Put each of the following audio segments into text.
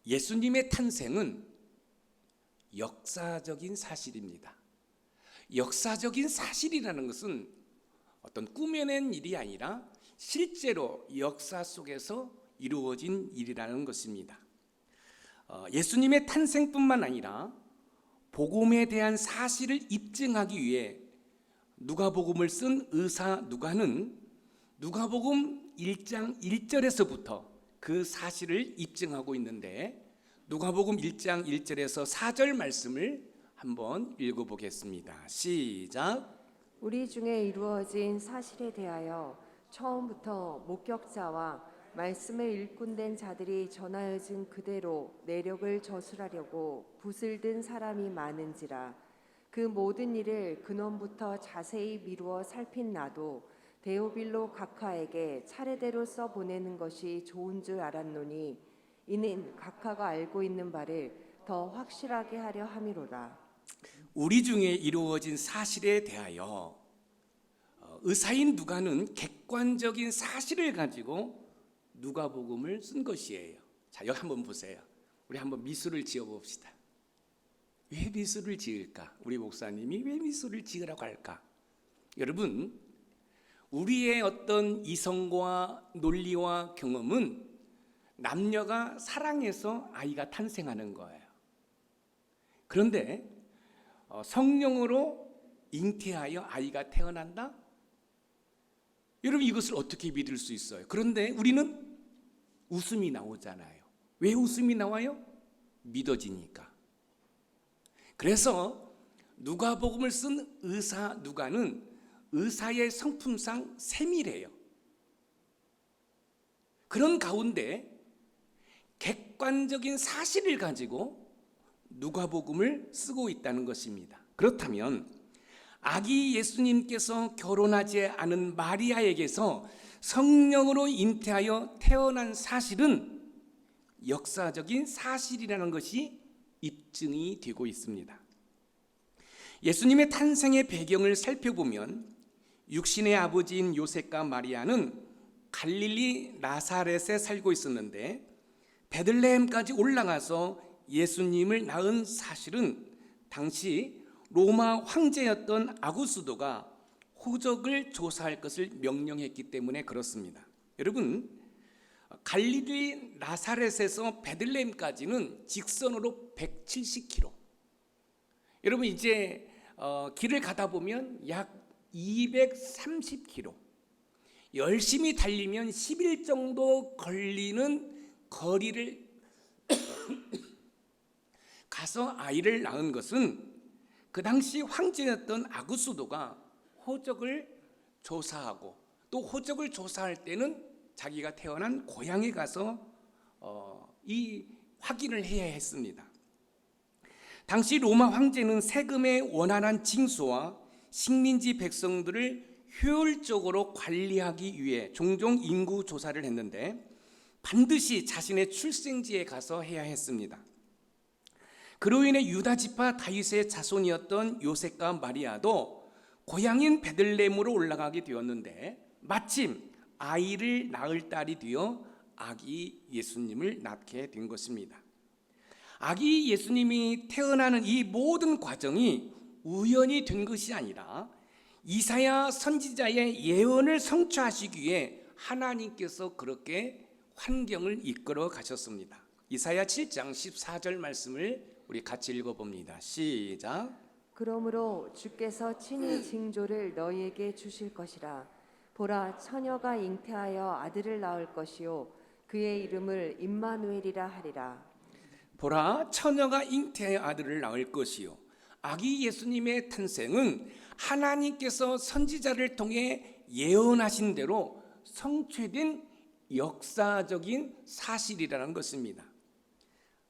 예수님의 탄생은 역사적인 사실입니다. 역사적인 사실이라는 것은 어떤 꾸며낸 일이 아니라 실제로 역사 속에서 이루어진 일이라는 것입니다. 예수님의 탄생뿐만 아니라 복음에 대한 사실을 입증하기 위해 누가복음을 쓴 의사 누가는 누가복음 1장 1절에서부터 그 사실을 입증하고 있는데, 누가복음 1장 1절에서 4절 말씀을 한번 읽어보겠습니다. 시작. 우리 중에 이루어진 사실에 대하여 처음부터 목격자와 말씀을 일꾼된 자들이 전하여진 그대로 내력을 저술하려고 붓을 든 사람이 많은지라. 그 모든 일을 근원부터 자세히 미루어 살핀 나도 데오빌로 각하에게 차례대로 써보내는 것이 좋은 줄 알았노니 이는 각하가 알고 있는 바를 더 확실하게 하려 함이로라. 우리 중에 이루어진 사실에 대하여 의사인 누가는 객관적인 사실을 가지고 누가복음을 쓴 것이에요. 자, 여기 한번 보세요. 우리 한번 미술을 지어봅시다. 왜 미술을 지을까? 우리 목사님이 왜 미술을 지으라고 할까? 여러분, 우리의 어떤 이성과 논리와 경험은 남녀가 사랑해서 아이가 탄생하는 거예요. 그런데 성령으로 잉태하여 아이가 태어난다? 여러분, 이것을 어떻게 믿을 수 있어요? 그런데 우리는 웃음이 나오잖아요. 왜 웃음이 나와요? 믿어지니까. 그래서 누가복음을 쓴 의사 누가는 의사의 성품상 세밀해요. 그런 가운데 객관적인 사실을 가지고 누가복음을 쓰고 있다는 것입니다. 그렇다면 아기 예수님께서 결혼하지 않은 마리아에게서 성령으로 잉태하여 태어난 사실은 역사적인 사실이라는 것이 입증이 되고 있습니다. 예수님의 탄생의 배경을 살펴보면 육신의 아버지인 요셉과 마리아는 갈릴리 나사렛에 살고 있었는데 베들레헴까지 올라가서 예수님을 낳은 사실은 당시 로마 황제였던 아구스도가 호적을 조사할 것을 명령했기 때문에 그렇습니다. 여러분, 갈릴리 나사렛에서 베들레헴까지는 직선으로 170km. 여러분, 이제 길을 가다 보면 약 230km. 열심히 달리면 10일 정도 걸리는 거리를 가서 아이를 낳은 것은 그 당시 황제였던 아구스도가 호적을 조사하고, 또 호적을 조사할 때는 자기가 태어난 고향에 가서 이 확인을 해야 했습니다. 당시 로마 황제는 세금의 원활한 징수와 식민지 백성들을 효율적으로 관리하기 위해 종종 인구 조사를 했는데 반드시 자신의 출생지에 가서 해야 했습니다. 그로 인해 유다 지파 다윗의 자손이었던 요셉과 마리아도 고향인 베들레헴으로 올라가게 되었는데 마침 아이를 낳을 딸이 되어 아기 예수님을 낳게 된 것입니다. 아기 예수님이 태어나는 이 모든 과정이 우연이 된 것이 아니라 이사야 선지자의 예언을 성취하시기 위해 하나님께서 그렇게 환경을 이끌어 가셨습니다. 이사야 7장 14절 말씀을 우리 같이 읽어봅니다. 시작. 그러므로 주께서 친히 징조를 너희에게 주실 것이라. 보라, 처녀가 잉태하여 아들을 낳을 것이요 그의 이름을 임마누엘이라 하리라. 보라, 처녀가 잉태하여 아들을 낳을 것이요. 아기 예수님의 탄생은 하나님께서 선지자를 통해 예언하신 대로 성취된 역사적인 사실이라는 것입니다.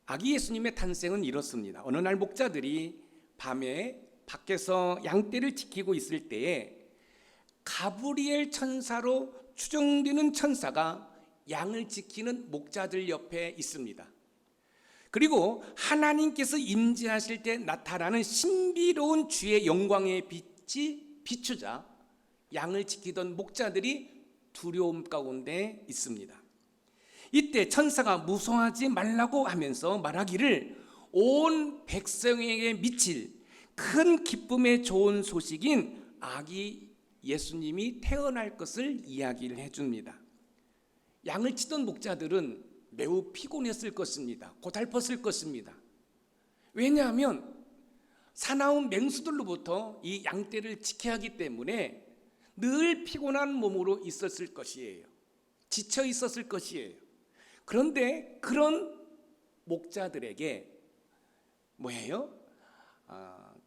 아기 예수님의 탄생은 이렇습니다. 어느 날 목자들이 밤에 밖에서 양떼를 지키고 있을 때에 가브리엘 천사로 추정되는 천사가 양을 지키는 목자들 옆에 있습니다. 그리고 하나님께서 임재하실 때 나타나는 신비로운 주의 영광의 빛이 비추자 양을 지키던 목자들이 두려움 가운데 있습니다. 이때 천사가 무서워하지 말라고 하면서 말하기를 온 백성에게 미칠 큰 기쁨의 좋은 소식인 아기 예수님이 태어날 것을 이야기를 해줍니다. 양을 치던 목자들은 매우 피곤했을 것입니다. 고달팠을 것입니다. 왜냐하면 사나운 맹수들로부터 이 양떼를 지켜야 하기 때문에 늘 피곤한 몸으로 있었을 것이에요. 지쳐 있었을 것이에요. 그런데 그런 목자들에게 뭐예요?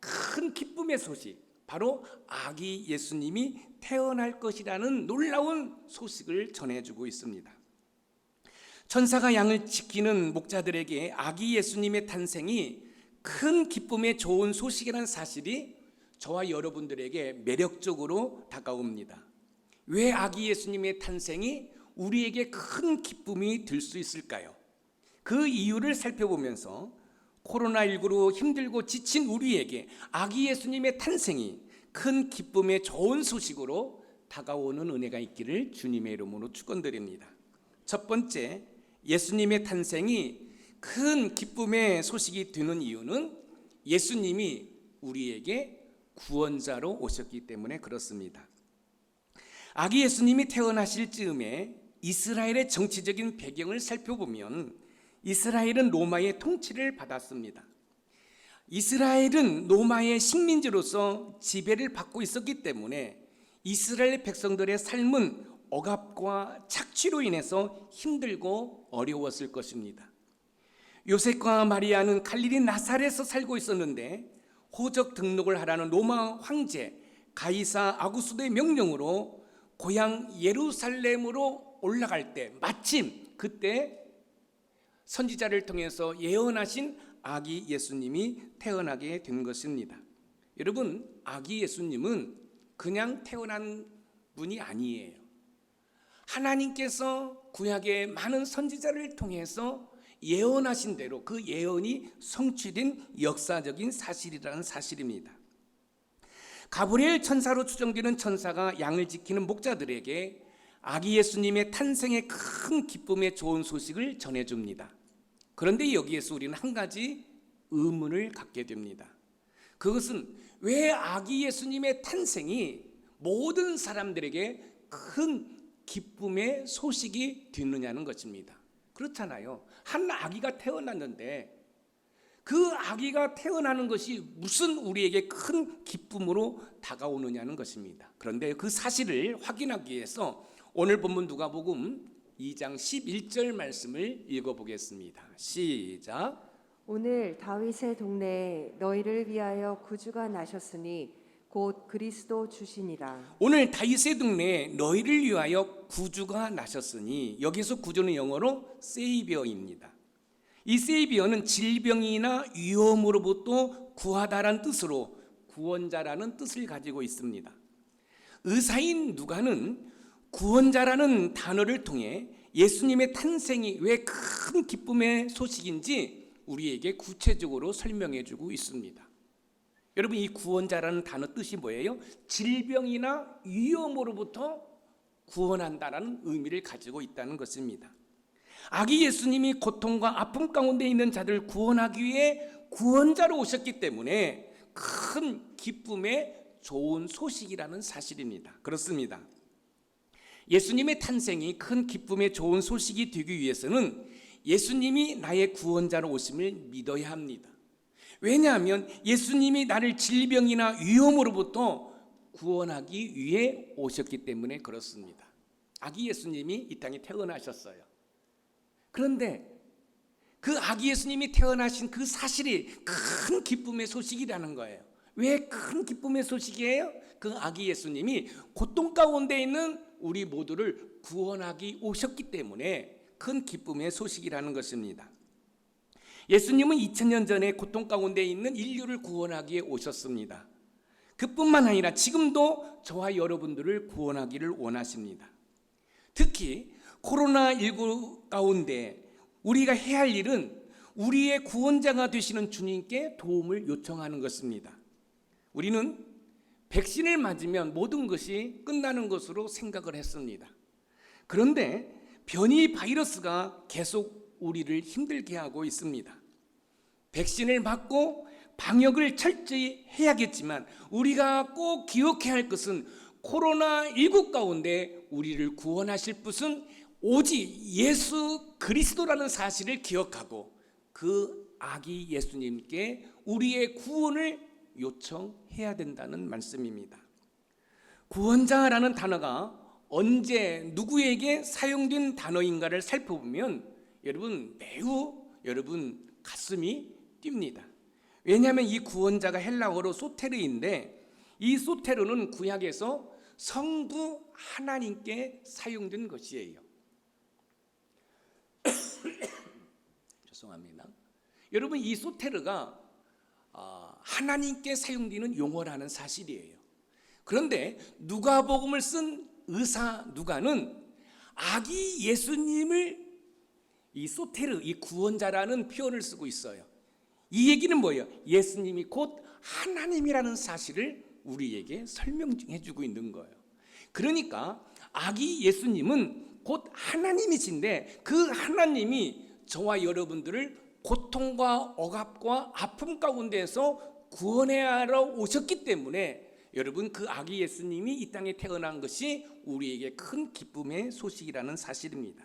큰 기쁨의 소식, 바로 아기 예수님이 태어날 것이라는 놀라운 소식을 전해주고 있습니다. 천사가 양을 지키는 목자들에게 아기 예수님의 탄생이 큰 기쁨의 좋은 소식이라는 사실이 저와 여러분들에게 매력적으로 다가옵니다. 왜 아기 예수님의 탄생이 우리에게 큰 기쁨이 될 수 있을까요? 그 이유를 살펴보면서 코로나19로 힘들고 지친 우리에게 아기 예수님의 탄생이 큰 기쁨의 좋은 소식으로 다가오는 은혜가 있기를 주님의 이름으로 축원드립니다. 첫 번째, 예수님의 탄생이 큰 기쁨의 소식이 되는 이유는 예수님이 우리에게 구원자로 오셨기 때문에 그렇습니다. 아기 예수님이 태어나실 즈음에 이스라엘의 정치적인 배경을 살펴보면 이스라엘은 로마의 통치를 받았습니다. 이스라엘은 로마의 식민지로서 지배를 받고 있었기 때문에 이스라엘 백성들의 삶은 억압과 착취로 인해서 힘들고 어려웠을 것입니다. 요셉과 마리아는 갈릴리 나사렛에서 살고 있었는데 호적 등록을 하라는 로마 황제 가이사 아구스도의 명령으로 고향 예루살렘으로 올라갈 때 마침 그때 선지자를 통해서 예언하신 아기 예수님이 태어나게 된 것입니다. 여러분, 아기 예수님은 그냥 태어난 분이 아니에요. 하나님께서 구약의 많은 선지자를 통해서 예언하신 대로 그 예언이 성취된 역사적인 사실이라는 사실입니다. 가브리엘 천사로 추정되는 천사가 양을 지키는 목자들에게 아기 예수님의 탄생의 큰 기쁨의 좋은 소식을 전해줍니다. 그런데 여기에서 우리는 한 가지 의문을 갖게 됩니다. 그것은 왜 아기 예수님의 탄생이 모든 사람들에게 큰 기쁨의 소식이 되느냐는 것입니다. 그렇잖아요. 한 아기가 태어났는데 그 아기가 태어나는 것이 무슨 우리에게 큰 기쁨으로 다가오느냐는 것입니다. 그런데 그 사실을 확인하기 위해서 오늘 본문 누가복음 2장 11절 말씀을 읽어보겠습니다. 시작. 오늘 다윗의 동네에 너희를 위하여 구주가 나셨으니 곧 그리스도 주시니라. 오늘 다윗의 동네에 너희를 위하여 구주가 나셨으니, 여기서 구주는 영어로 세이비어입니다. 이 세이비어는 질병이나 위험으로부터 구하다라는 뜻으로 구원자라는 뜻을 가지고 있습니다. 의사인 누가는 구원자라는 단어를 통해 예수님의 탄생이 왜 큰 기쁨의 소식인지 우리에게 구체적으로 설명해 주고 있습니다. 여러분, 이 구원자라는 단어 뜻이 뭐예요? 질병이나 위험으로부터 구원한다라는 의미를 가지고 있다는 것입니다. 아기 예수님이 고통과 아픔 가운데 있는 자들을 구원하기 위해 구원자로 오셨기 때문에 큰 기쁨의 좋은 소식이라는 사실입니다. 그렇습니다. 예수님의 탄생이 큰 기쁨의 좋은 소식이 되기 위해서는 예수님이 나의 구원자로 오심을 믿어야 합니다. 왜냐하면 예수님이 나를 질병이나 위험으로부터 구원하기 위해 오셨기 때문에 그렇습니다. 아기 예수님이 이 땅에 태어나셨어요. 그런데 그 아기 예수님이 태어나신 그 사실이 큰 기쁨의 소식이라는 거예요. 왜 큰 기쁨의 소식이에요? 그 아기 예수님이 고통 가운데 있는 우리 모두를 구원하기 오셨기 때문에 큰 기쁨의 소식이라는 것입니다. 예수님은 2000년 전에 고통 가운데 있는 인류를 구원하기 위해 오셨습니다. 그뿐만 아니라 지금도 저와 여러분들을 구원하기를 원하십니다. 특히 코로나19 가운데 우리가 해야 할 일은 우리의 구원자가 되시는 주님께 도움을 요청하는 것입니다. 우리는 백신을 맞으면 모든 것이 끝나는 것으로 생각을 했습니다. 그런데 변이 바이러스가 계속 우리를 힘들게 하고 있습니다. 백신을 맞고 방역을 철저히 해야겠지만 우리가 꼭 기억해야 할 것은 코로나19 가운데 우리를 구원하실 분은 오직 예수 그리스도라는 사실을 기억하고 그 아기 예수님께 우리의 구원을 요청해야 된다는 말씀입니다. 구원자라는 단어가 언제 누구에게 사용된 단어인가를 살펴보면 매우 가슴이 뜁니다. 왜냐하면 이 구원자가 헬라어로 소테르인데 이 소테르는 구약에서 성부 하나님께 사용된 것이에요. 죄송합니다. 여러분, 이 소테르가 하나님께 사용되는 용어라는 사실이에요. 그런데 누가복음을 쓴 의사 누가는 아기 예수님을 이 소테르, 이 구원자라는 표현을 쓰고 있어요. 이 얘기는 뭐예요? 예수님이 곧 하나님이라는 사실을 우리에게 설명해 주고 있는 거예요. 그러니까 아기 예수님은 곧 하나님이신데 그 하나님이 저와 여러분들을 고통과 억압과 아픔 가운데에서 구원하러 오셨기 때문에 여러분, 그 아기 예수님이 이 땅에 태어난 것이 우리에게 큰 기쁨의 소식이라는 사실입니다.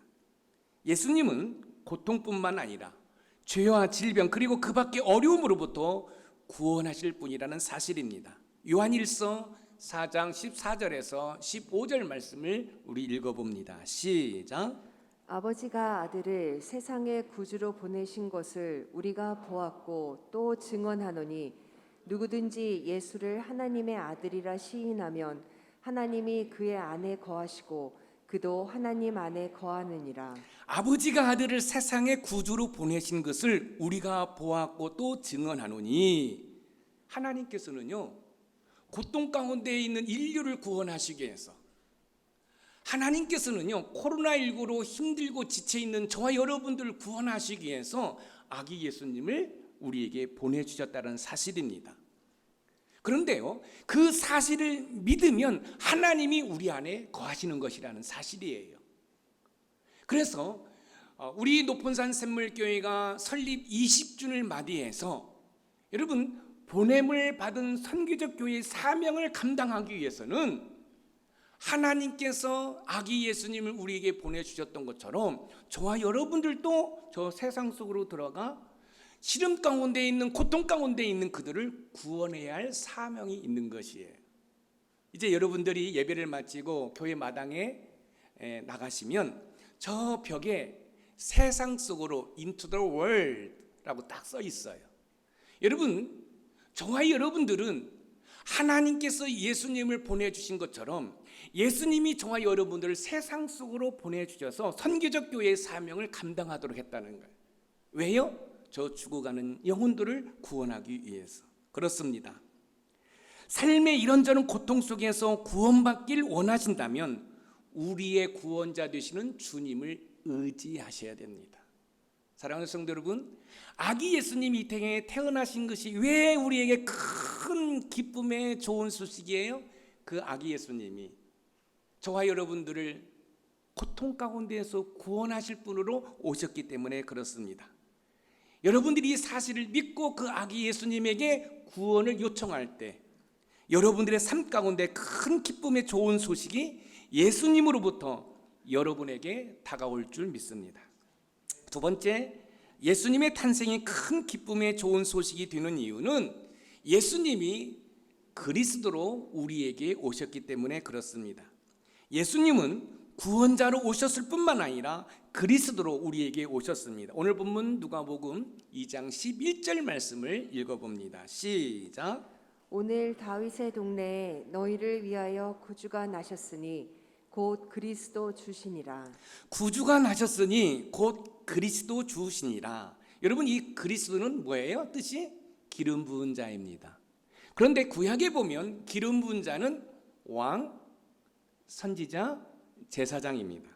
예수님은 고통뿐만 아니라 죄와 질병 그리고 그 밖의 어려움으로부터 구원하실 분이라는 사실입니다. 요한일서 4장 14절에서 15절 말씀을 우리 읽어봅니다. 시작. 아버지가 아들을 세상의 구주로 보내신 것을 우리가 보았고 또 증언하노니 누구든지 예수를 하나님의 아들이라 시인하면 하나님이 그의 안에 거하시고 그도 하나님 안에 거하느니라. 아버지가 아들을 세상의 구주로 보내신 것을 우리가 보았고 또 증언하노니 하나님께서는요 고통 가운데 있는 인류를 구원하시기 위해서 하나님께서는요 코로나19로 힘들고 지쳐있는 저와 여러분들을 구원하시기 위해서 아기 예수님을 우리에게 보내주셨다는 사실입니다. 그런데요 그 사실을 믿으면 하나님이 우리 안에 거하시는 것이라는 사실이에요. 그래서 우리 높은산 샘물교회가 설립 20주년을 맞이해서 여러분 보냄을 받은 선교적 교회의 사명을 감당하기 위해서는 하나님께서 아기 예수님을 우리에게 보내주셨던 것처럼 저와 여러분들도 저 세상 속으로 들어가 시름 가운데 있는 고통 가운데 있는 그들을 구원해야 할 사명이 있는 것이에요. 이제 여러분들이 예배를 마치고 교회 마당에 나가시면 저 벽에 세상 속으로 into the world라고 딱 써 있어요. 여러분, 저와 여러분들은 하나님께서 예수님을 보내주신 것처럼 예수님이 저와 여러분들을 세상 속으로 보내주셔서 선교적 교회의 사명을 감당하도록 했다는 거예요. 왜요? 저 죽어가는 영혼들을 구원하기 위해서. 그렇습니다. 삶의 이런저런 고통 속에서 구원받길 원하신다면 우리의 구원자 되시는 주님을 의지하셔야 됩니다. 사랑하는 성도 여러분, 아기 예수님이 이 땅에 태어나신 것이 왜 우리에게 큰 기쁨의 좋은 소식이에요? 그 아기 예수님이 저와 여러분들을 고통 가운데에서 구원하실 분으로 오셨기 때문에 그렇습니다. 여러분들이 이 사실을 믿고 그 아기 예수님에게 구원을 요청할 때 여러분들의 삶 가운데 큰 기쁨의 좋은 소식이 예수님으로부터 여러분에게 다가올 줄 믿습니다. 두 번째, 예수님의 탄생이 큰 기쁨의 좋은 소식이 되는 이유는 예수님이 그리스도로 우리에게 오셨기 때문에 그렇습니다. 예수님은 구원자로 오셨을 뿐만 아니라 그리스도로 우리에게 오셨습니다. 오늘 본문 누가복음 2장 11절 말씀을 읽어봅니다. 시작. 오늘 다윗의 동네에 너희를 위하여 구주가 나셨으니 곧 그리스도 주시니라. 구주가 나셨으니 곧 그리스도 주시니라. 여러분, 이 그리스도는 뭐예요? 뜻이 기름 부은 자입니다. 그런데 구약에 보면 기름 부은 자는 왕, 선지자, 제사장입니다.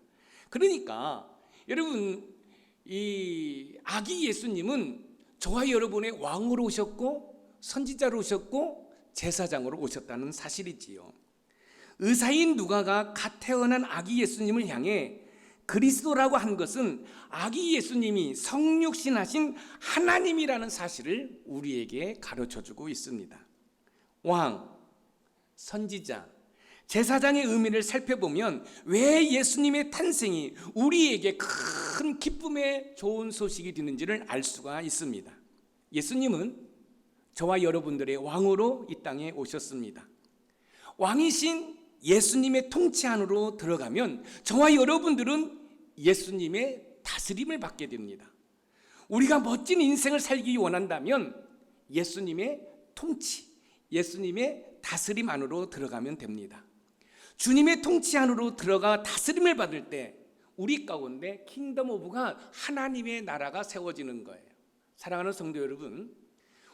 그러니까 여러분, 이 아기 예수님은 저와 여러분의 왕으로 오셨고 선지자로 오셨고 제사장으로 오셨다는 사실이지요. 의사인 누가가 갓 태어난 아기 예수님을 향해 그리스도라고 한 것은 아기 예수님이 성육신하신 하나님이라는 사실을 우리에게 가르쳐주고 있습니다. 왕, 선지자, 제사장의 의미를 살펴보면 왜 예수님의 탄생이 우리에게 큰 기쁨의 좋은 소식이 되는지를 알 수가 있습니다. 예수님은 저와 여러분들의 왕으로 이 땅에 오셨습니다. 왕이신 예수님의 통치 안으로 들어가면 저와 여러분들은 예수님의 다스림을 받게 됩니다. 우리가 멋진 인생을 살기 원한다면 예수님의 통치, 예수님의 다스림 안으로 들어가면 됩니다. 주님의 통치 안으로 들어가 다스림을 받을 때 우리 가운데 킹덤 오브가 하나님의 나라가 세워지는 거예요. 사랑하는 성도 여러분,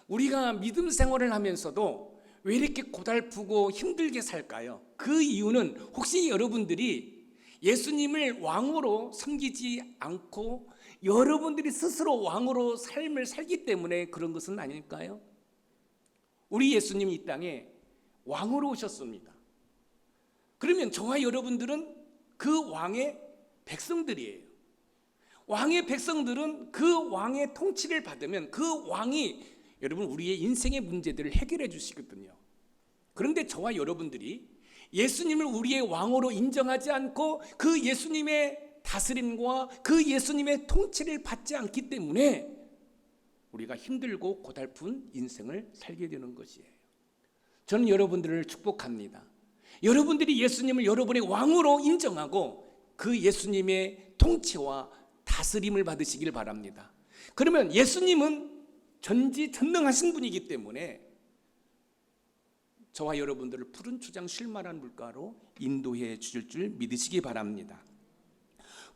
우리가 믿음 생활을 하면서도 왜 이렇게 고달프고 힘들게 살까요? 그 이유는 혹시 여러분들이 예수님을 왕으로 섬기지 않고 여러분들이 스스로 왕으로 삶을 살기 때문에 그런 것은 아닐까요? 우리 예수님이 이 땅에 왕으로 오셨습니다. 그러면 저와 여러분들은 그 왕의 백성들이에요. 왕의 백성들은 그 왕의 통치를 받으면 그 왕이 여러분 우리의 인생의 문제들을 해결해 주시거든요. 그런데 저와 여러분들이 예수님을 우리의 왕으로 인정하지 않고 그 예수님의 다스림과 그 예수님의 통치를 받지 않기 때문에 우리가 힘들고 고달픈 인생을 살게 되는 것이에요. 저는 여러분들을 축복합니다. 여러분들이 예수님을 여러분의 왕으로 인정하고 그 예수님의 통치와 다스림을 받으시길 바랍니다. 그러면 예수님은 전지전능하신 분이기 때문에 저와 여러분들을 푸른 초장 쉴만한 물가로 인도해 주실 줄 믿으시기 바랍니다.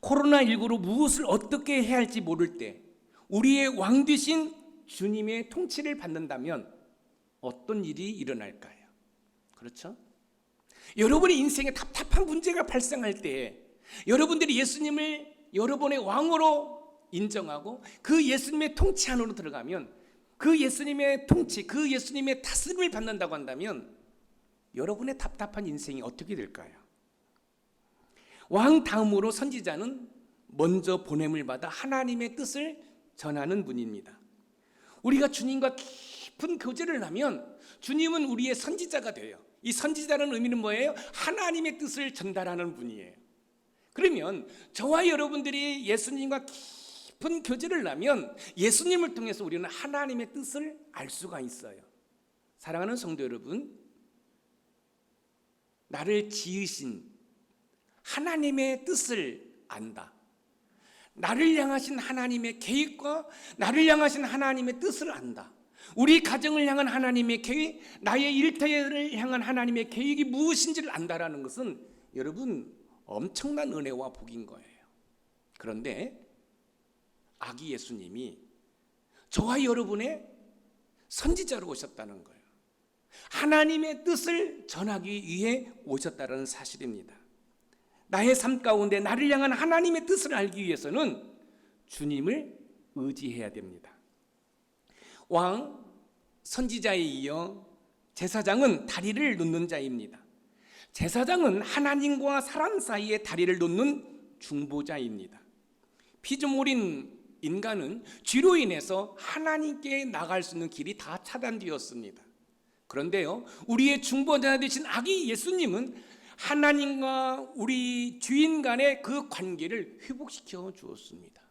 코로나19로 무엇을 어떻게 해야 할지 모를 때 우리의 왕 되신 주님의 통치를 받는다면 어떤 일이 일어날까요? 그렇죠? 여러분의 인생에 답답한 문제가 발생할 때 여러분들이 예수님을 여러분의 왕으로 인정하고 그 예수님의 통치 안으로 들어가면 그 예수님의 통치, 그 예수님의 다스림을 받는다고 한다면 여러분의 답답한 인생이 어떻게 될까요? 왕 다음으로 선지자는 먼저 보냄을 받아 하나님의 뜻을 전하는 분입니다. 우리가 주님과 깊은 교제를 하면 주님은 우리의 선지자가 돼요. 이 선지자라는 의미는 뭐예요? 하나님의 뜻을 전달하는 분이에요. 그러면 저와 여러분들이 예수님과 깊은 교제를 하면 예수님을 통해서 우리는 하나님의 뜻을 알 수가 있어요. 사랑하는 성도 여러분, 나를 지으신 하나님의 뜻을 안다. 나를 향하신 하나님의 계획과 나를 향하신 하나님의 뜻을 안다. 우리 가정을 향한 하나님의 계획, 나의 일터를 향한 하나님의 계획이 무엇인지를 안다라는 것은 여러분 엄청난 은혜와 복인 거예요. 그런데 아기 예수님이 저와 여러분의 선지자로 오셨다는 거예요. 하나님의 뜻을 전하기 위해 오셨다는 사실입니다. 나의 삶 가운데 나를 향한 하나님의 뜻을 알기 위해서는 주님을 의지해야 됩니다. 왕, 선지자에 이어 제사장은 다리를 놓는 자입니다. 제사장은 하나님과 사람 사이에 다리를 놓는 중보자입니다. 피조물인 인간은 죄로 인해서 하나님께 나갈 수 있는 길이 다 차단되었습니다. 그런데요, 우리의 중보자 되신 아기 예수님은 하나님과 우리 주인 간의 그 관계를 회복시켜 주었습니다.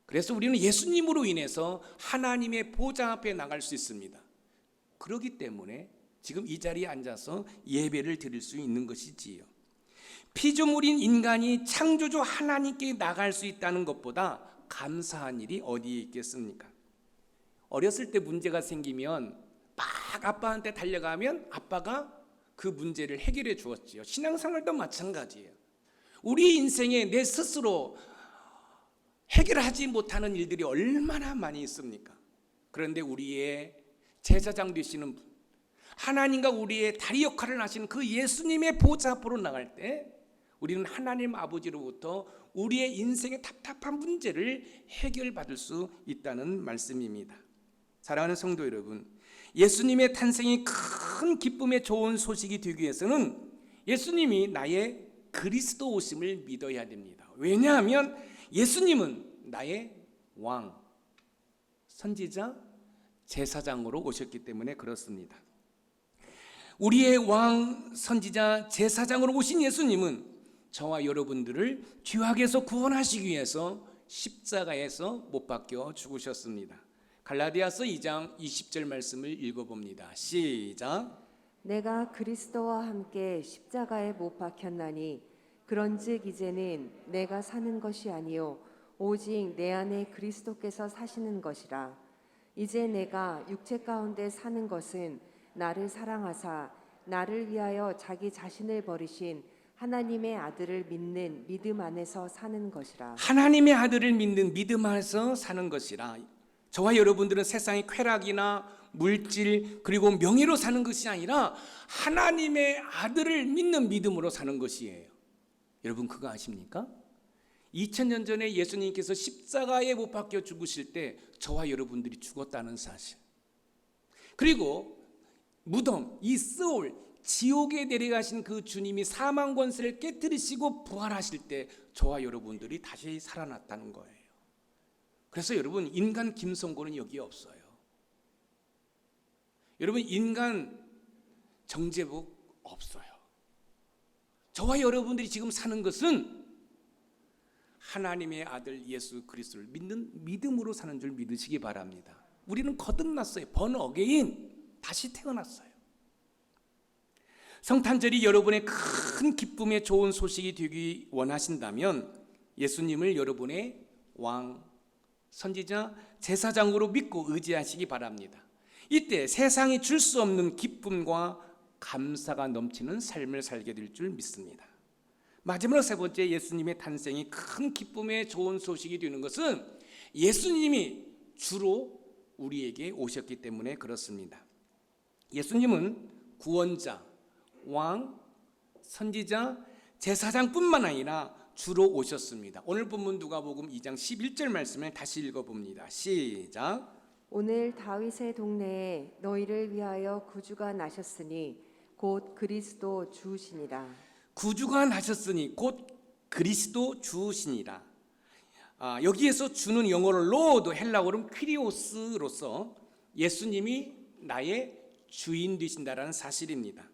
그래서 우리는 예수님으로 인해서 하나님의 보좌 앞에 나갈 수 있습니다. 그렇기 때문에 지금 이 자리에 앉아서 예배를 드릴 수 있는 것이지요. 피조물인 인간이 창조주 하나님께 나갈 수 있다는 것보다 감사한 일이 어디에 있겠습니까? 어렸을 때 문제가 생기면 막 아빠한테 달려가면 아빠가 그 문제를 해결해 주었지요. 신앙생활도 마찬가지예요. 우리 인생에 내 스스로 해결하지 못하는 일들이 얼마나 많이 있습니까? 그런데 우리의 제사장 되시는 분, 하나님과 우리의 다리 역할을 하시는 그 예수님의 보좌 앞으로 나갈 때 우리는 하나님 아버지로부터 우리의 인생의 답답한 문제를 해결받을 수 있다는 말씀입니다. 사랑하는 성도 여러분, 예수님의 탄생이 큰 기쁨의 좋은 소식이 되기 위해서는 예수님이 나의 그리스도 오심을 믿어야 됩니다. 왜냐하면 예수님은 나의 왕, 선지자, 제사장으로 오셨기 때문에 그렇습니다. 우리의 왕, 선지자, 제사장으로 오신 예수님은 저와 여러분들을 죄악에서 구원하시기 위해서 십자가에서 못 박혀 죽으셨습니다. 갈라디아서 2장 20절 말씀을 읽어봅니다. 시작. 내가 그리스도와 함께 십자가에 못 박혔나니 그런즉 이제는 내가 사는 것이 아니요 오직 내 안에 그리스도께서 사시는 것이라. 이제 내가 육체 가운데 사는 것은 나를 사랑하사 나를 위하여 자기 자신을 버리신 하나님의 아들을 믿는 믿음 안에서 사는 것이라. 하나님의 아들을 믿는 믿음 안에서 사는 것이라. 저와 여러분들은 세상의 쾌락이나 물질 그리고 명예로 사는 것이 아니라 하나님의 아들을 믿는 믿음으로 사는 것이에요. 여러분 그거 아십니까? 2000년 전에 예수님께서 십자가에 못 박혀 죽으실 때 저와 여러분들이 죽었다는 사실, 그리고 무덤, 이 스올, 지옥에 내려가신 그 주님이 사망 권세를 깨뜨리시고 부활하실 때 저와 여러분들이 다시 살아났다는 거예요. 그래서 여러분 인간 김성고는 여기에 없어요. 여러분 인간 정재복 없어요. 저와 여러분들이 지금 사는 것은 하나님의 아들 예수 그리스도를 믿는 믿음으로 사는 줄 믿으시기 바랍니다. 우리는 거듭났어요. 번 어게인, 다시 태어났어요. 성탄절이 여러분의 큰 기쁨의 좋은 소식이 되기 원하신다면 예수님을 여러분의 왕, 선지자, 제사장으로 믿고 의지하시기 바랍니다. 이때 세상이 줄 수 없는 기쁨과 감사가 넘치는 삶을 살게 될 줄 믿습니다. 마지막으로 세 번째, 예수님의 탄생이 큰 기쁨의 좋은 소식이 되는 것은 예수님이 주로 우리에게 오셨기 때문에 그렇습니다. 예수님은 구원자, 왕, 선지자, 제사장뿐만 아니라 주로 오셨습니다. 오늘 본문 누가복음 2장 11절 말씀을 다시 읽어봅니다. 시작. 오늘 다윗의 동네에 너희를 위하여 구주가 나셨으니 곧 그리스도 주시니라. 구주가 나셨으니 곧 그리스도 주시니라. 여기에서 주는 영어로 로드, 헬라어로는 퀴리오스로서 예수님이 나의 주인 되신다라는 사실입니다.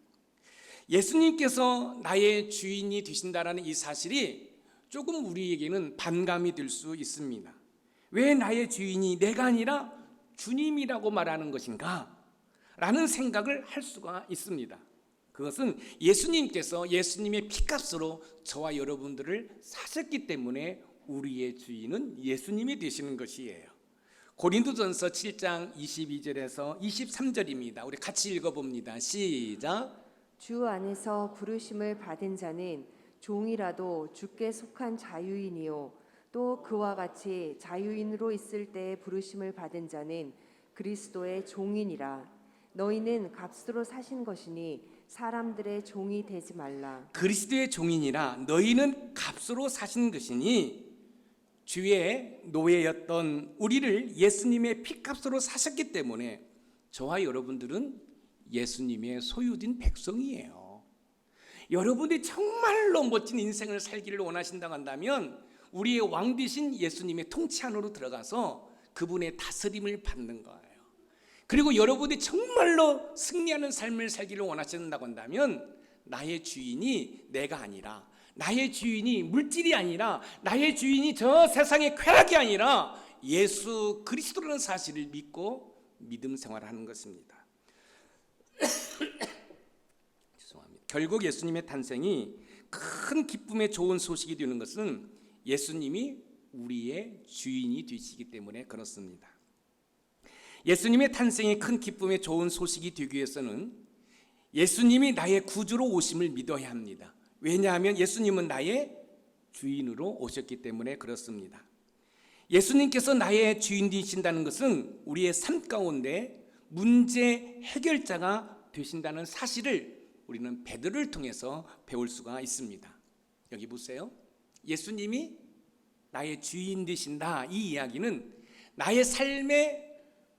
예수님께서 나의 주인이 되신다라는 이 사실이 조금 우리에게는 반감이 들 수 있습니다. 왜 나의 주인이 내가 아니라 주님이라고 말하는 것인가? 라는 생각을 할 수가 있습니다. 그것은 예수님께서 예수님의 피값으로 저와 여러분들을 사셨기 때문에 우리의 주인은 예수님이 되시는 것이에요. 고린도전서 7장 22절에서 23절입니다. 우리 같이 읽어봅니다. 시작. 주 안에서 부르심을 받은 자는 종이라도 주께 속한 자유인이요 또 그와 같이 자유인으로 있을 때에 부르심을 받은 자는 그리스도의 종이니라. 너희는 값으로 사신 것이니 사람들의 종이 되지 말라. 그리스도의 종이니라. 너희는 값으로 사신 것이니 주의 노예였던 우리를 예수님의 피값으로 사셨기 때문에 저와 여러분들은 예수님의 소유된 백성이에요. 여러분이 정말로 멋진 인생을 살기를 원하신다고 한다면 우리의 왕 되신 예수님의 통치 안으로 들어가서 그분의 다스림을 받는 거예요. 그리고 여러분이 정말로 승리하는 삶을 살기를 원하신다고 한다면 나의 주인이 내가 아니라, 나의 주인이 물질이 아니라, 나의 주인이 저 세상의 쾌락이 아니라 예수 그리스도라는 사실을 믿고 믿음 생활을 하는 것입니다. 죄송합니다. 결국 예수님의 탄생이 큰 기쁨의 좋은 소식이 되는 것은 예수님이 우리의 주인이 되시기 때문에 그렇습니다. 예수님의 탄생이 큰 기쁨의 좋은 소식이 되기 위해서는 예수님이 나의 구주로 오심을 믿어야 합니다. 왜냐하면 예수님은 나의 주인으로 오셨기 때문에 그렇습니다. 예수님께서 나의 주인 되신다는 것은 우리의 삶 가운데 문제 해결자가 되신다는 사실을 우리는 베드로를 통해서 배울 수가 있습니다. 여기 보세요. 예수님이 나의 주인 되신다. 이 이야기는 나의 삶에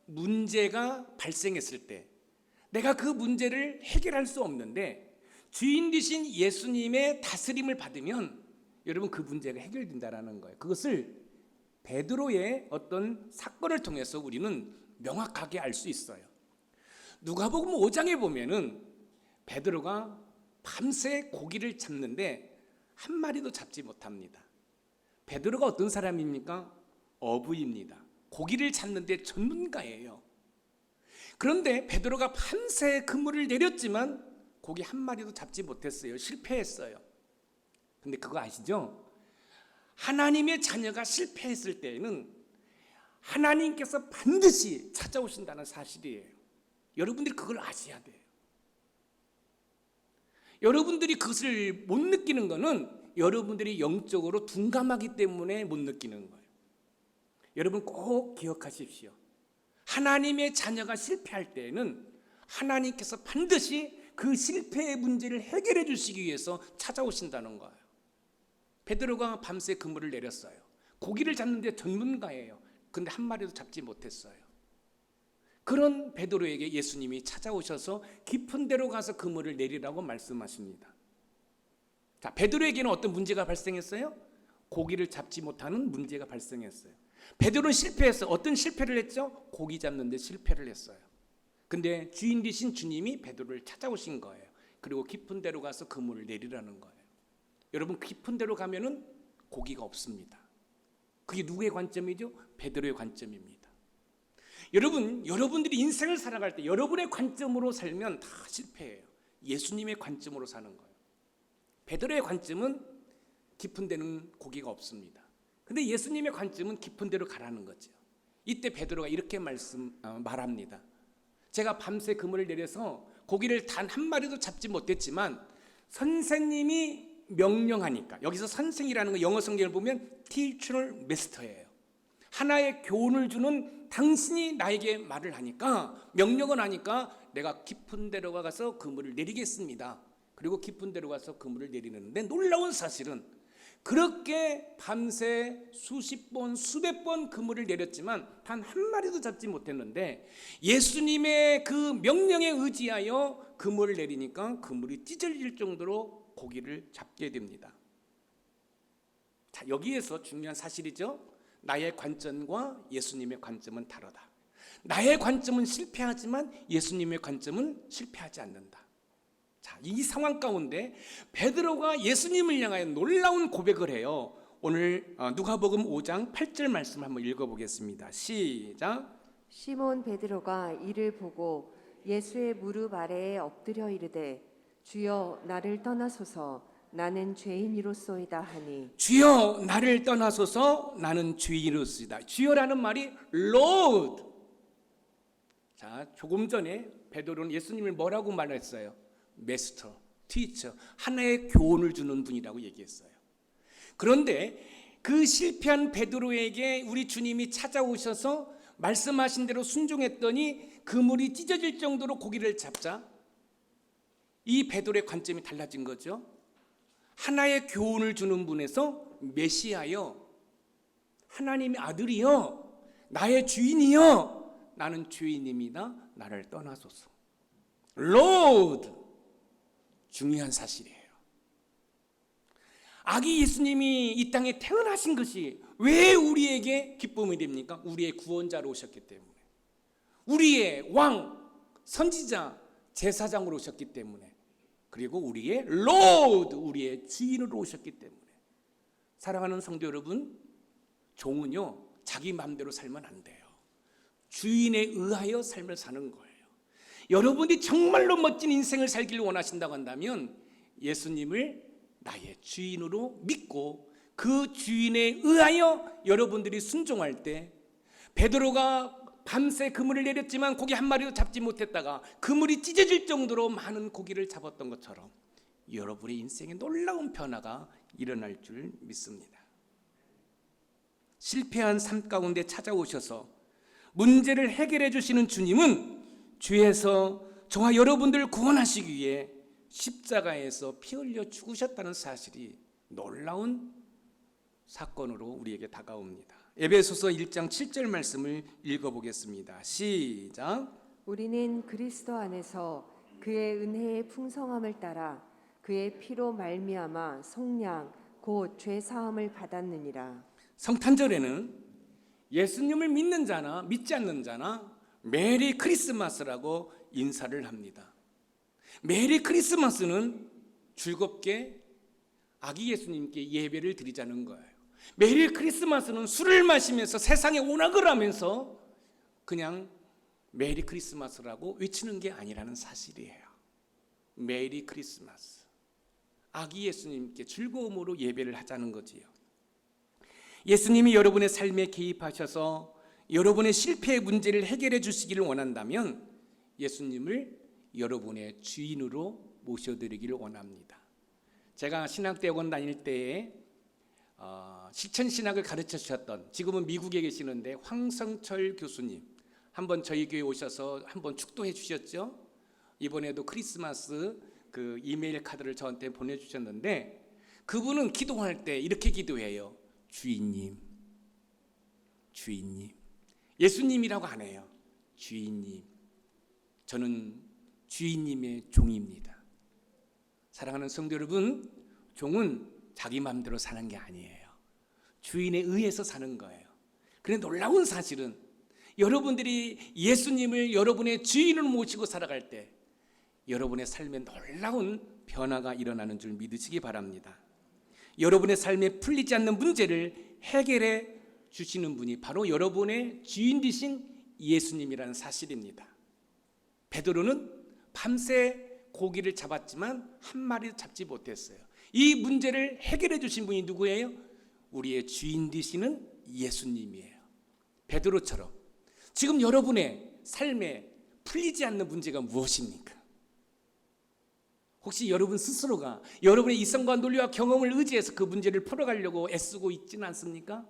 문제가 발생했을 때 내가 그 문제를 해결할 수 없는데 주인 되신 예수님의 다스림을 받으면 여러분 그 문제가 해결된다라는 거예요. 그것을 베드로의 어떤 사건을 통해서 우리는 명확하게 알 수 있어요. 누가복음 5장에 보면은 베드로가 밤새 고기를 잡는데 한 마리도 잡지 못합니다. 베드로가 어떤 사람입니까? 어부입니다. 고기를 잡는데 전문가예요. 그런데 베드로가 밤새 그물을 내렸지만 고기 한 마리도 잡지 못했어요. 실패했어요. 근데 그거 아시죠? 하나님의 자녀가 실패했을 때에는 하나님께서 반드시 찾아오신다는 사실이에요. 여러분들이 그걸 아셔야 돼요. 여러분들이 그것을 못 느끼는 것은 여러분들이 영적으로 둔감하기 때문에 못 느끼는 거예요. 여러분 꼭 기억하십시오. 하나님의 자녀가 실패할 때에는 하나님께서 반드시 그 실패의 문제를 해결해 주시기 위해서 찾아오신다는 거예요. 베드로가 밤새 그물을 내렸어요. 고기를 잡는데 전문가예요. 근데 한 마리도 잡지 못했어요. 그런 베드로에게 예수님이 찾아오셔서 깊은 데로 가서 그물을 내리라고 말씀하십니다. 자, 베드로에게는 어떤 문제가 발생했어요? 고기를 잡지 못하는 문제가 발생했어요. 베드로는 실패했어요. 어떤 실패를 했죠? 고기 잡는데 실패를 했어요. 근데 주인 되신 주님이 베드로를 찾아오신 거예요. 그리고 깊은 데로 가서 그물을 내리라는 거예요. 여러분 깊은 데로 가면은 고기가 없습니다. 그게 누구의 관점이죠? 베드로의 관점입니다. 여러분들이 인생을 살아갈 때 여러분의 관점으로 살면 다 실패해요. 예수님의 관점으로 사는 거예요. 베드로의 관점은 깊은 데는 고기가 없습니다. 근데 예수님의 관점은 깊은 데로 가라는 거죠. 이때 베드로가 이렇게 말합니다. 제가 밤새 그물을 내려서 고기를 단 한 마리도 잡지 못했지만 선생님이 명령하니까, 여기서 선생이라는 거 영어 성경을 보면 teacher master예요. 하나의 교훈을 주는 당신이 나에게 말을 하니까, 명령을 하니까 내가 깊은 데로 가서 그물을 내리겠습니다. 그리고 깊은 데로 가서 그물을 내리는데 놀라운 사실은 그렇게 밤새 수십 번 수백 번 그물을 내렸지만 단 한 마리도 잡지 못했는데 예수님의 그 명령에 의지하여 그물을 내리니까 그물이 찢어질 정도로 고기를 잡게 됩니다. 자, 여기에서 중요한 사실이죠. 나의 관점과 예수님의 관점은 다르다. 나의 관점은 실패하지만 예수님의 관점은 실패하지 않는다. 자, 이 상황 가운데 베드로가 예수님을 향하여 놀라운 고백을 해요. 오늘 누가복음 5장 8절 말씀 한번 읽어보겠습니다. 시작. 시몬 베드로가 이를 보고 예수의 무릎 아래에 엎드려 이르되 주여 나를 떠나소서 나는 죄인이로소이다 하니. 주여 나를 떠나소서 나는 죄인이로소이다. 주여라는 말이 Lord. 자, 조금 전에 베드로는 예수님을 뭐라고 말했어요? Master, Teacher, 하나의 교훈을 주는 분이라고 얘기했어요. 그런데 그 실패한 베드로에게 우리 주님이 찾아오셔서 말씀하신 대로 순종했더니 그물이 찢어질 정도로 고기를 잡자 이 베드로의 관점이 달라진 거죠. 하나의 교훈을 주는 분에서 메시아여, 하나님의 아들이여, 나의 주인이여, 나는 죄인입니다. 나를 떠나소서. Lord, 중요한 사실이에요. 아기 예수님이 이 땅에 태어나신 것이 왜 우리에게 기쁨이 됩니까? 우리의 구원자로 오셨기 때문에, 우리의 왕, 선지자, 제사장으로 오셨기 때문에, 그리고 우리의 Lord, 우리의 주인으로 오셨기 때문에. 사랑하는 성도 여러분, 종은요 자기 마음대로 살면 안 돼요. 주인에 의하여 삶을 사는 거예요. 여러분이 정말로 멋진 인생을 살기를 원하신다고 한다면 예수님을 나의 주인으로 믿고 그 주인에 의하여 여러분들이 순종할 때, 베드로가 밤새 그물을 내렸지만 고기 한 마리도 잡지 못했다가 그물이 찢어질 정도로 많은 고기를 잡았던 것처럼 여러분의 인생에 놀라운 변화가 일어날 줄 믿습니다. 실패한 삶 가운데 찾아오셔서 문제를 해결해 주시는 주님은 주에서 저와 여러분들을 구원하시기 위해 십자가에서 피 흘려 죽으셨다는 사실이 놀라운 사건으로 우리에게 다가옵니다. 에베소서 1장 7절 말씀을 읽어보겠습니다. 시작. 우리는 그리스도 안에서 그의 은혜의 풍성함을 따라 그의 피로 말미암아 속량 곧 죄 사함을 받았느니라. 성탄절에는 예수님을 믿는 자나 믿지 않는 자나 메리 크리스마스라고 인사를 합니다. 메리 크리스마스는 즐겁게 아기 예수님께 예배를 드리자는 거예요. 메리 크리스마스는 술을 마시면서 세상에 오락을 하면서 그냥 메리 크리스마스라고 외치는 게 아니라는 사실이에요. 메리 크리스마스, 아기 예수님께 즐거움으로 예배를 하자는 거지요. 예수님이 여러분의 삶에 개입하셔서 여러분의 실패의 문제를 해결해 주시기를 원한다면 예수님을 여러분의 주인으로 모셔드리기를 원합니다. 제가 신학대학원 다닐 때에 실천신학을 가르쳐 주셨던, 지금은 미국에 계시는데 황성철 교수님 한번 저희 교회 오셔서 한번 축도해 주셨죠. 이번에도 크리스마스 그 이메일 카드를 저한테 보내주셨는데, 그분은 기도할 때 이렇게 기도해요. 주인님, 주인님. 예수님이라고 안 해요. 주인님, 저는 주인님의 종입니다. 사랑하는 성도 여러분, 종은 자기 마음대로 사는 게 아니에요. 주인에 의해서 사는 거예요. 그런데 놀라운 사실은 여러분들이 예수님을 여러분의 주인으로 모시고 살아갈 때 여러분의 삶에 놀라운 변화가 일어나는 줄 믿으시기 바랍니다. 여러분의 삶에 풀리지 않는 문제를 해결해 주시는 분이 바로 여러분의 주인 되신 예수님이라는 사실입니다. 베드로는 밤새 고기를 잡았지만 한 마리도 잡지 못했어요. 이 문제를 해결해 주신 분이 누구예요? 우리의 주인 되시는 예수님이에요. 베드로처럼 지금 여러분의 삶에 풀리지 않는 문제가 무엇입니까? 혹시 여러분 스스로가 여러분의 이성과 논리와 경험을 의지해서 그 문제를 풀어가려고 애쓰고 있지는 않습니까?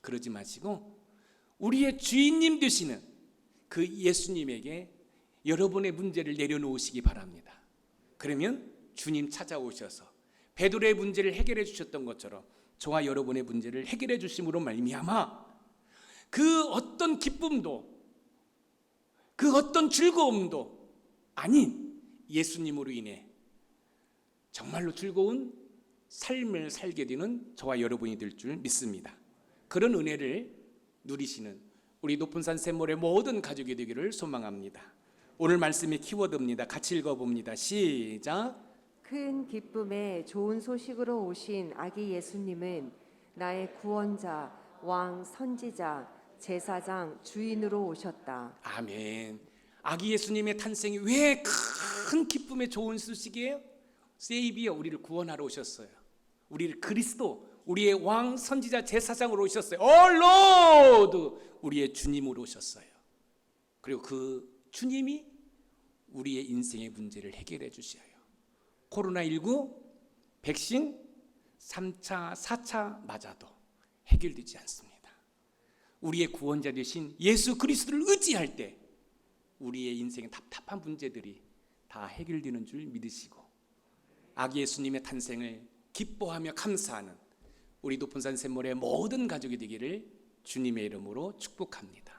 그러지 마시고 우리의 주인님 되시는 그 예수님에게 여러분의 문제를 내려놓으시기 바랍니다. 그러면 주님 찾아오셔서 베드로의 문제를 해결해 주셨던 것처럼 저와 여러분의 문제를 해결해 주심으로 말미암아 그 어떤 기쁨도 그 어떤 즐거움도 아닌 예수님으로 인해 정말로 즐거운 삶을 살게 되는 저와 여러분이 될 줄 믿습니다. 그런 은혜를 누리시는 우리 높은산 샘몰의 모든 가족이 되기를 소망합니다. 오늘 말씀의 키워드입니다. 같이 읽어봅니다. 시작. 큰 기쁨에 좋은 소식으로 오신 아기 예수님은 나의 구원자, 왕, 선지자, 제사장, 주인으로 오셨다. 아멘. 아기 예수님의 탄생이 왜 큰 기쁨의 좋은 소식이에요? 세이비어, 우리를 구원하러 오셨어요. 우리를 그리스도, 우리의 왕, 선지자, 제사장으로 오셨어요. 로드, 우리의 주님으로 오셨어요. 그리고 그 주님이 우리의 인생의 문제를 해결해 주셔요. 코로나19 백신 3차, 4차 맞아도 해결되지 않습니다. 우리의 구원자 되신 예수 그리스도를 의지할 때 우리의 인생의 답답한 문제들이 다 해결되는 줄 믿으시고 아기 예수님의 탄생을 기뻐하며 감사하는 우리 높은산 샘몰의 모든 가족이 되기를 주님의 이름으로 축복합니다.